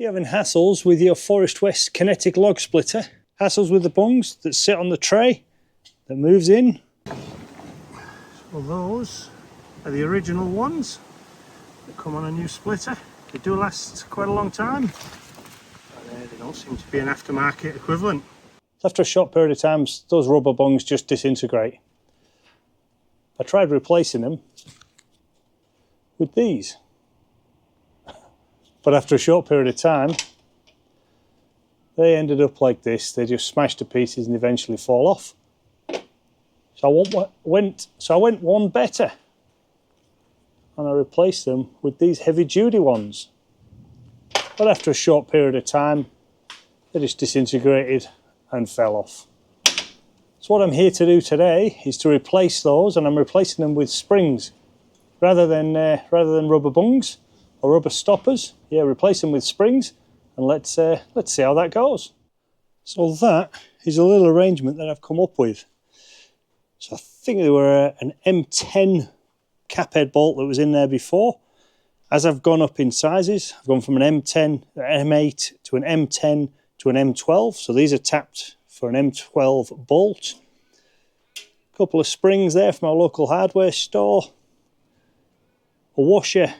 You're having hassles with your Forest West Kinetic log splitter, hassles with the bungs that sit on the tray that moves in. So those are the original ones that come on a new splitter. They do last quite a long time, and they don't seem to be an aftermarket equivalent. After a short period of time, those rubber bungs just disintegrate. I tried replacing them with these. But after a short period of time, they ended up like this. They just smash to pieces and eventually fall off. So I went one better, and I replaced them with these heavy-duty ones. But after a short period of time, they just disintegrated and fell off. So what I'm here to do today is to replace those, and I'm replacing them with springs rather than rubber bungs or rubber stoppers. Yeah, replace them with springs, and let's see how that goes. So that is a little arrangement that I've come up with. So I think they were an M10 cap head bolt that was in there before. As I've gone up in sizes, I've gone from an M10, an M8 to an M10 to an M12. So these are tapped for an M12 bolt. A couple of springs there from our local hardware store. A washer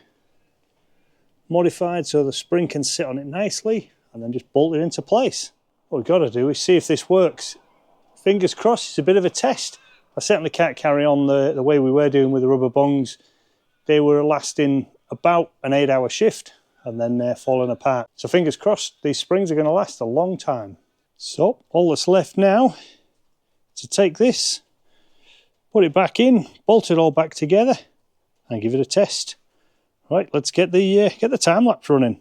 modified so the spring can sit on it nicely, and then just bolt it into place. What we've got to do is see if this works. Fingers crossed, it's a bit of a test. I certainly can't carry on the way we were doing with the rubber bungs. They were lasting about an 8-hour shift and then they're falling apart. So fingers crossed, these springs are going to last a long time. So all that's left now is to take this, put it back in, bolt it all back together and give it a test. Right, let's get the time lapse running.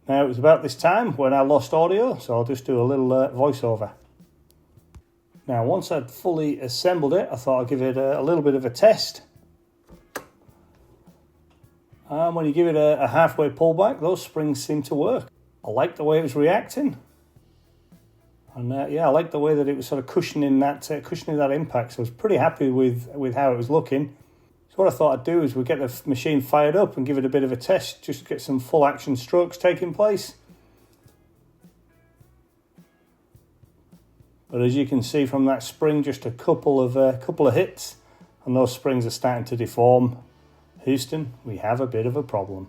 Now it was about this time when I lost audio, so I'll just do a little voiceover. Now once I'd fully assembled it, I thought I'd give it a little bit of a test. And when you give it a halfway pullback, those springs seem to work. I liked the way it was reacting. And yeah, I liked the way that it was sort of cushioning that impact. So I was pretty happy with how it was looking. So what I thought I'd do is we'd get the machine fired up and give it a bit of a test, just to get some full action strokes taking place. But as you can see from that spring, just a couple of hits, and those springs are starting to deform. Houston, we have a bit of a problem.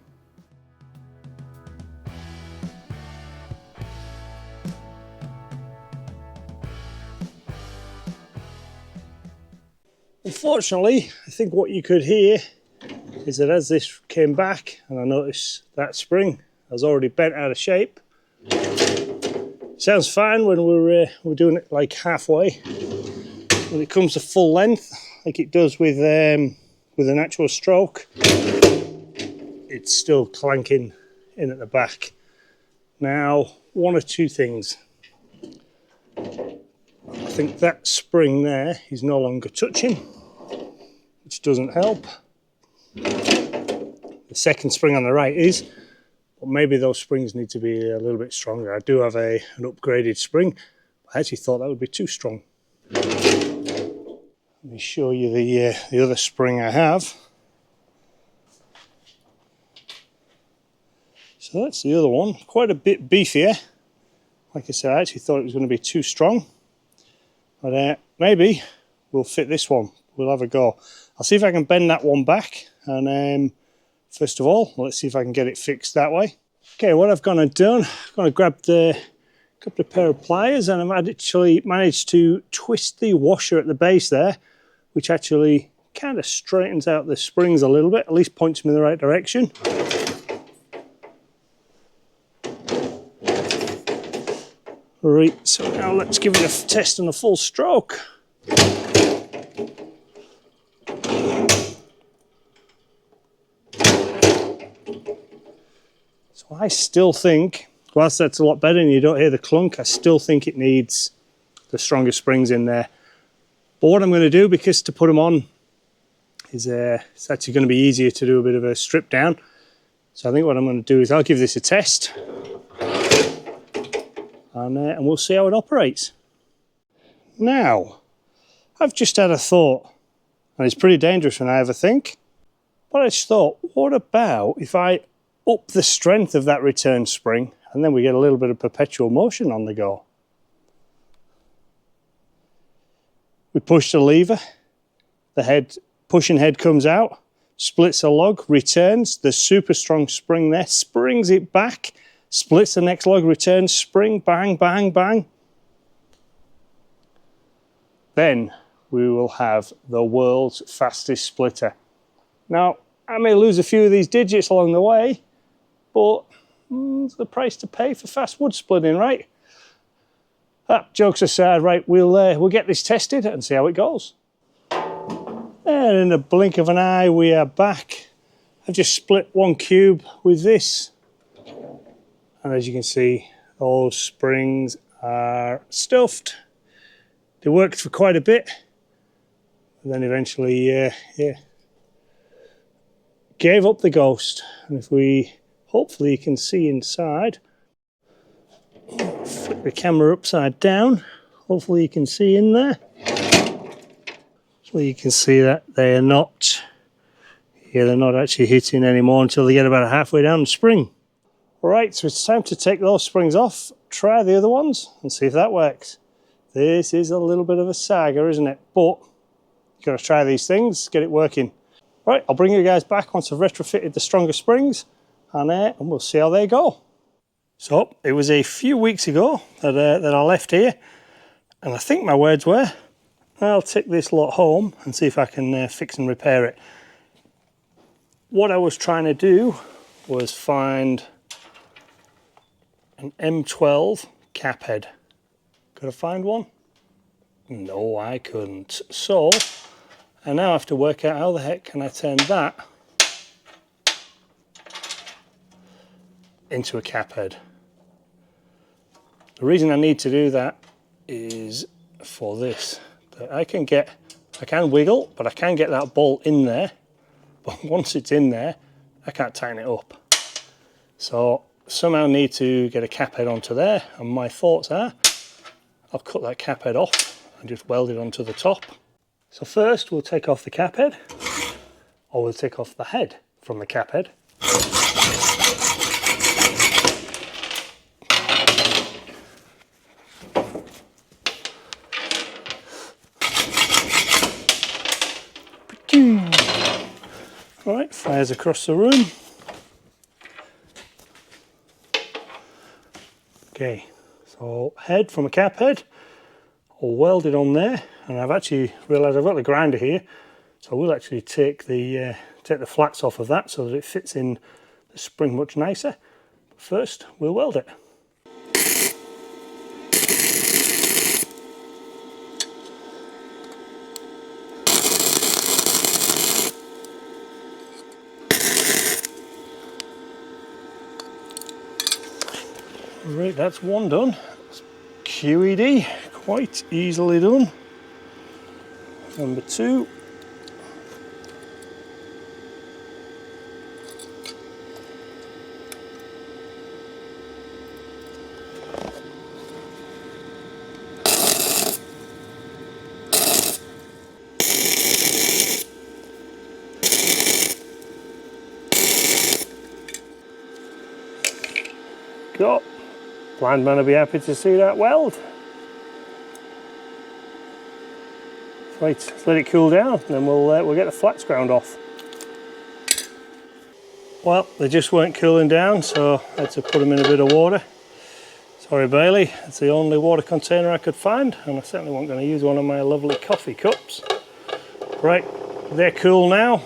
Unfortunately, I think what you could hear is that as this came back, and I noticed that spring has already bent out of shape. Sounds fine when we're doing it like halfway. When it comes to full length, like it does with an actual stroke, it's still clanking in at the back. Now, one or two things. I think that spring there is no longer touching, which doesn't help. The second spring on the right is, but maybe those springs need to be a little bit stronger. I do have an upgraded spring, but I actually thought that would be too strong. Let me show you the other spring I have. So that's the other one, quite a bit beefier. Like I said, I actually thought it was going to be too strong. But maybe we'll fit this one. We'll have a go. I'll see if I can bend that one back. And first of all, let's see if I can get it fixed that way. Okay, what I've gone and done, I've gone and grabbed a couple of pair of pliers, and I've actually managed to twist the washer at the base there, which actually kind of straightens out the springs a little bit, at least points them in the right direction. Right, so now let's give it a test on a full stroke. So I still think, whilst that's a lot better and you don't hear the clunk, I still think it needs the stronger springs in there. But what I'm going to do, because to put them on is it's actually going to be easier to do a bit of a strip down. So I think what I'm going to do is I'll give this a test. And we'll see how it operates. Now, I've just had a thought, and it's pretty dangerous when I ever think, but I just thought, what about if I up the strength of that return spring and then we get a little bit of perpetual motion on the go? We push the lever, the pushing head comes out, splits a log, returns, the super strong spring there, springs it back, splits the next log, returns, spring, bang, bang, bang. Then we will have the world's fastest splitter. Now, I may lose a few of these digits along the way, but it's the price to pay for fast wood splitting, right? Jokes aside, right, we'll get this tested and see how it goes. And in a blink of an eye, we are back. I've just split one cube with this. And as you can see, those springs are stuffed. They worked for quite a bit. And then eventually, gave up the ghost. And if hopefully you can see inside. Flip the camera upside down. Hopefully you can see in there. So you can see that they're not actually hitting anymore until they get about halfway down the spring. Right, so it's time to take those springs off, try the other ones and see if that works. This is a little bit of a saga, isn't it? But you've got to try these things, get it working. Right, I'll bring you guys back once I've retrofitted the stronger springs and we'll see how they go. So it was a few weeks ago that I left here, and I think my words were, I'll take this lot home and see if I can fix and repair it. What I was trying to do was find an M12 cap head. Could I find one? No, I couldn't. So I now have to work out how the heck can I turn that into a cap head. The reason I need to do that is for this. I can wiggle, but I can get that bolt in there. But once it's in there, I can't tighten it up. So somehow need to get a cap head onto there. And my thoughts are, I'll cut that cap head off and just weld it onto the top. So first we'll take off the cap head, or we'll take off the head from the cap head. Right, fires across the room. Okay, so head from a cap head, I'll weld it on there, and I've actually realised I've got the grinder here, so we'll actually take the flats off of that so that it fits in the spring much nicer. But first, we'll weld it. Right, that's one done. It's QED, quite easily done. Number two. Go. Blind man will be happy to see that weld. Right, let's let it cool down, and then we'll get the flats ground off. Well, they just weren't cooling down, so I had to put them in a bit of water. Sorry, Bailey, it's the only water container I could find, and I certainly wasn't going to use one of my lovely coffee cups. Right, they're cool now.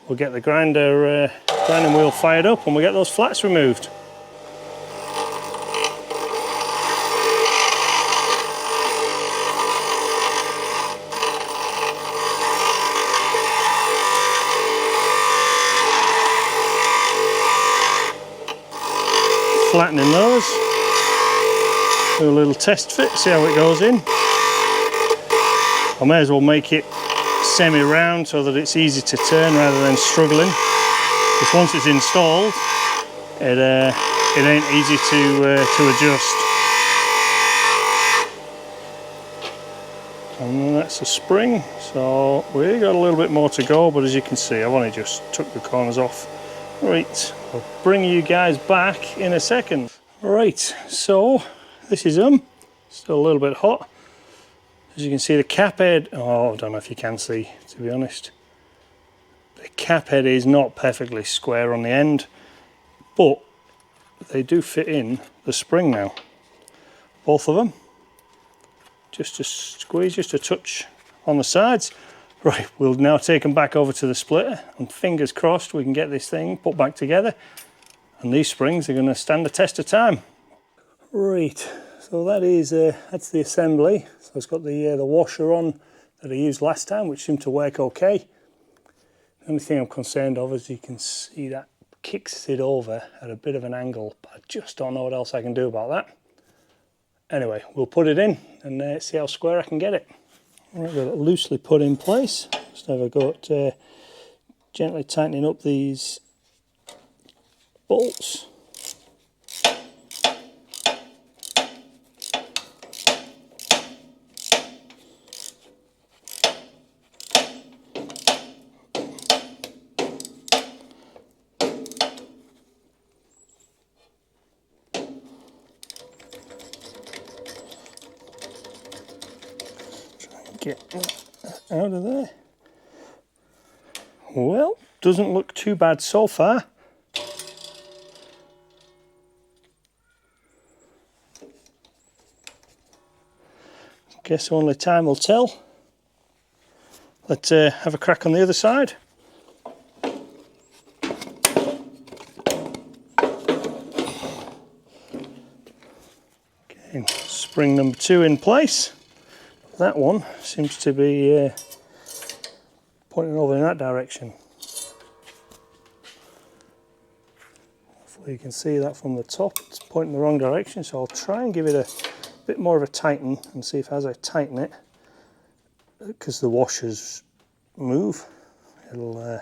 We'll get the grinding wheel fired up, and we'll get those flats removed. Flattening those, do a little test fit, see how it goes in. I may as well make it semi-round so that it's easy to turn rather than struggling, because once it's installed it ain't easy to adjust. And then that's the spring, so we got a little bit more to go, but as you can see I've only just took the corners off. Right, I'll bring you guys back in a second. Right, so this is still a little bit hot. As you can see the cap head, oh I don't know if you can see, to be honest. The cap head is not perfectly square on the end, but they do fit in the spring now. Both of them. Just to squeeze, just a touch on the sides. Right, we'll now take them back over to the splitter, and fingers crossed we can get this thing put back together. And these springs are going to stand the test of time. Right, so that's the assembly. So it's got the washer on that I used last time, which seemed to work okay. The only thing I'm concerned of is you can see that kicks it over at a bit of an angle, but I just don't know what else I can do about that. Anyway, we'll put it in and see how square I can get it. Right, we'll loosely put in place. Just have a go at gently tightening up these bolts. Get that out of there. Well, doesn't look too bad so far. Guess only time will tell. Let's have a crack on the other side. Okay, spring number 2 in place. That one seems to be pointing over in that direction. Hopefully you can see that from the top. It's pointing the wrong direction, so I'll try and give it a bit more of a tighten and see if as I tighten it, because the washers move, it'll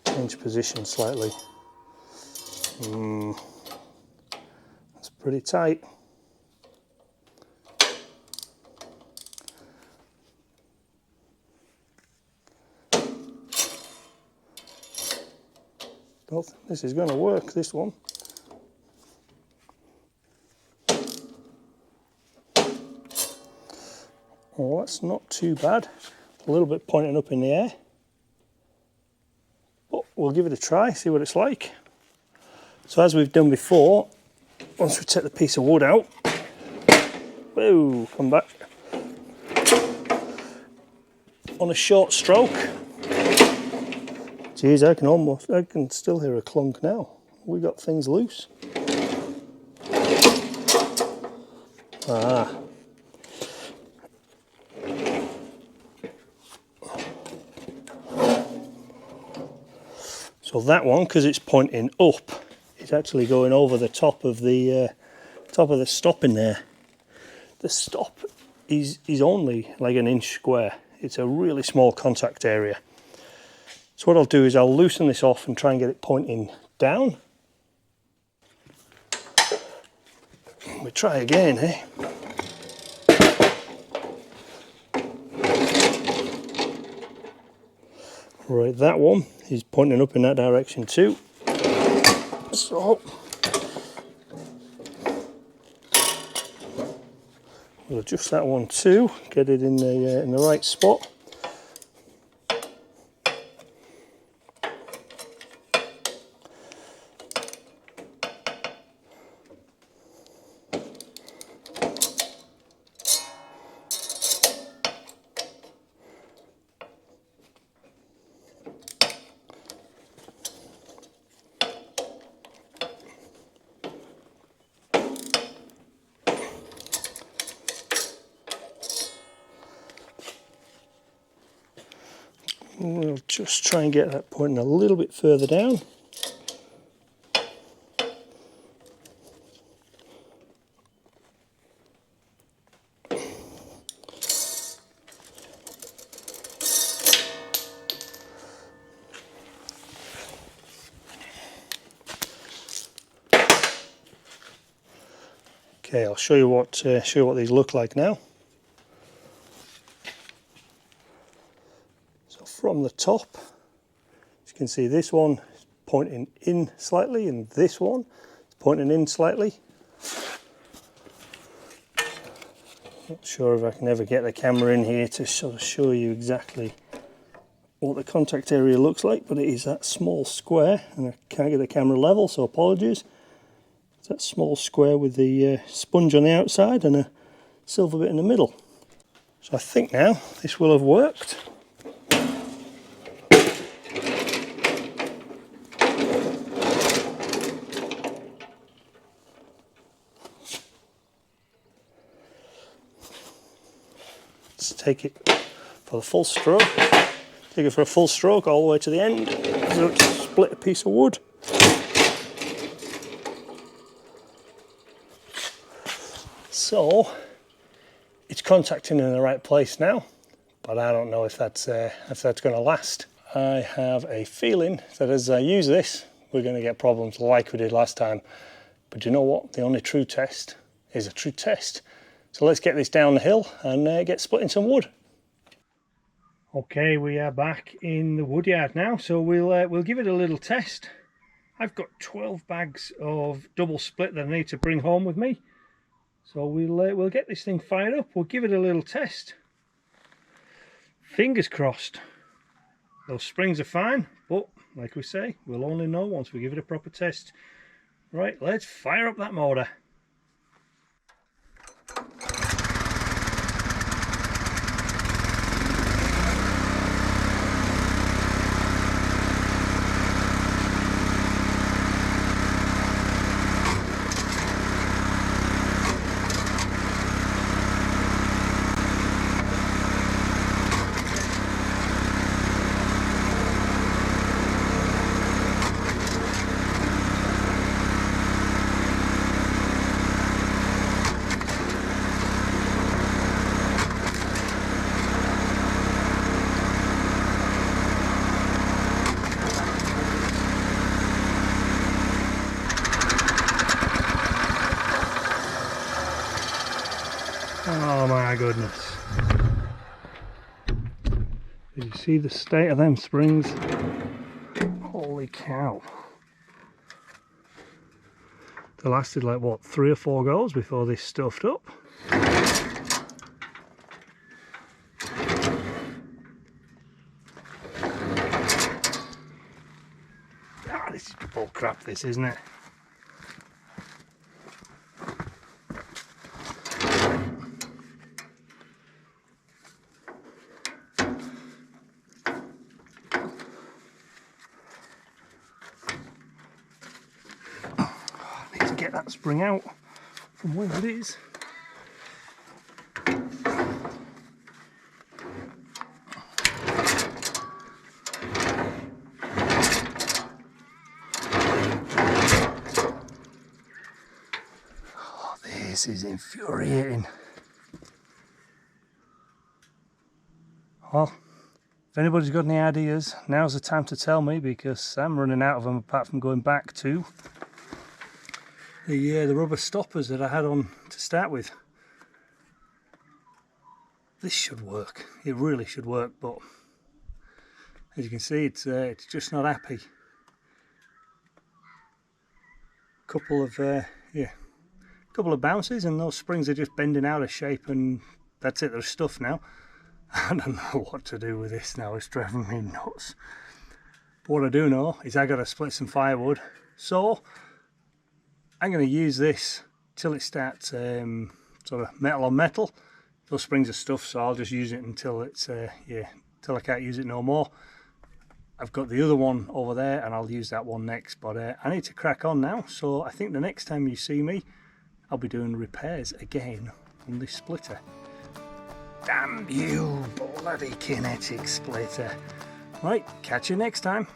change position slightly. That's pretty tight. Don't think this is going to work, this one. Oh, that's not too bad. A little bit pointing up in the air. But we'll give it a try, see what it's like. So as we've done before, once we take the piece of wood out, whoa, come back. On a short stroke. Geez, I can still hear a clunk now. We got things loose. Ah. So that one, because it's pointing up, it's actually going over the top of the stop in there. The stop is only like an inch square. It's a really small contact area. So what I'll do is I'll loosen this off and try and get it pointing down. We try again, eh? Right, that one is pointing up in that direction too. So we'll adjust that one too, get it in the right spot. We'll just try and get that pointing a little bit further down. Okay, I'll show you what these look like now. top. As you can see, this one is pointing in slightly and this one is pointing in slightly. Not sure if I can ever get the camera in here to sort of show you exactly what the contact area looks like, but it is that small square, and I can't get the camera level, so apologies. It's that small square with the sponge on the outside and a silver bit in the middle. So I think now this will have worked. Let's take it for the full stroke. Take it for a full stroke all the way to the end. So it's split a piece of wood. So it's contacting in the right place now, but I don't know if that's going to last. I have a feeling that as I use this, we're going to get problems like we did last time. But you know what? The only true test is a true test. So let's get this down the hill and get splitting some wood. Okay, we are back in the wood yard now, so we'll give it a little test. I've got 12 bags of double split that I need to bring home with me. So we'll get this thing fired up. We'll give it a little test. Fingers crossed. Those springs are fine, but like we say, we'll only know once we give it a proper test. Right, let's fire up that motor. Oh my goodness. Did you see the state of them springs? Holy cow. They lasted like what, 3 or 4 goes before they stuffed up. Ah, this is bull crap, this, isn't it? Get that spring out from where it is. Oh, this is infuriating. Well, if anybody's got any ideas, now's the time to tell me, because I'm running out of them, apart from going back to the rubber stoppers that I had on to start with. This should work. It really should work, but as you can see, it's just not happy. Couple of bounces and those springs are just bending out of shape, and that's it. They're stuffed now. I don't know what to do with this now. It's driving me nuts. But what I do know is I got to split some firewood, so I'm going to use this till it starts sort of metal on metal. Those springs are stuffed, so I'll just use it until it's till I can't use it no more. I've got the other one over there, and I'll use that one next. But I need to crack on now, so I think the next time you see me, I'll be doing repairs again on this splitter. Damn you, bloody Kinetic splitter! Right, catch you next time.